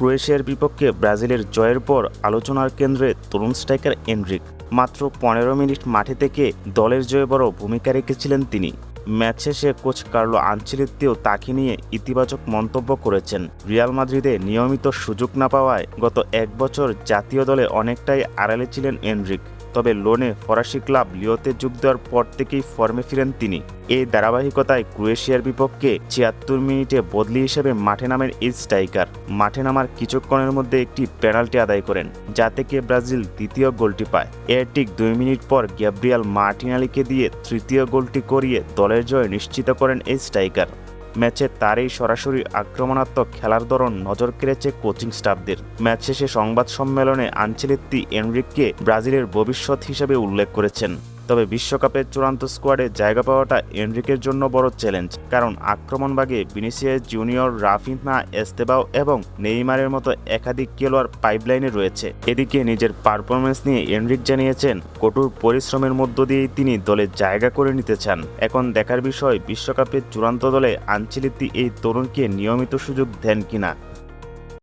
ক্রোয়েশিয়ার বিপক্ষে ব্রাজিলের জয়ের পর আলোচনার কেন্দ্রে তরুণ স্ট্রাইকার এনরিক। মাত্র ১৫ মিনিট মাঠে থেকে দলের জয়ে বড় ভূমিকা রেখেছিলেন তিনি। ম্যাচ শেষে কোচ কার্লো আনচেলত্তিও তাকে নিয়ে ইতিবাচক মন্তব্য করেছেন। রিয়াল মাদ্রিদে নিয়মিত সুযোগ না পাওয়ায় গত ১ বছর জাতীয় দলে অনেকটাই আড়ালে ছিলেন এনরিক। তবে লোনে ফরাসি ক্লাব লিওতে যোগ দেওয়ার পর থেকেই ফর্মে ফিরেন তিনি। এই ধারাবাহিকতায় ক্রোয়েশিয়ার বিপক্ষে ৭৬ মিনিটে বদলি হিসেবে মাঠে নামেন এই স্ট্রাইকার। মাঠে নামার কিছুক্ষণের মধ্যে একটি পেনাল্টি আদায় করেন, যা থেকে ব্রাজিল দ্বিতীয় গোলটি পায়। এর ঠিক ২ মিনিট পর গ্যাব্রিয়েল মার্টিনেলিকে দিয়ে তৃতীয় গোলটি করিয়ে দলের জয় নিশ্চিত করেন এই স্ট্রাইকার। ম্যাচে তার এই সরাসরি আক্রমণাত্মক খেলার ধরন নজর কেড়েছে কোচিং স্টাফদের। ম্যাচ শেষে সংবাদ সম্মেলনে আনচেলত্তি এনরিককে ব্রাজিলের ভবিষ্যৎ হিসেবে উল্লেখ করেছেন। তবে বিশ্বকাপের চূড়ান্ত স্কোয়াডে জায়গা পাওয়াটা এনরিকের জন্য বড় চ্যালেঞ্জ, কারণ আক্রমণভাগে ভিনিসিয়াস জুনিয়র, রাফিনহা, এস্তেবাও এবং নেইমারের মতো একাধিক খেলোয়াড় পাইপলাইনে রয়েছে। এদিকে নিজের পারফরমেন্স নিয়ে এনরিক জানিয়েছেন, কঠোর পরিশ্রমের মধ্য দিয়েই তিনি দলে জায়গা করে নিতে চান। এখন দেখার বিষয় বিশ্বকাপের চূড়ান্ত দলে আনচেলত্তি এই তরুণকে নিয়মিত সুযোগ দেন কিনা।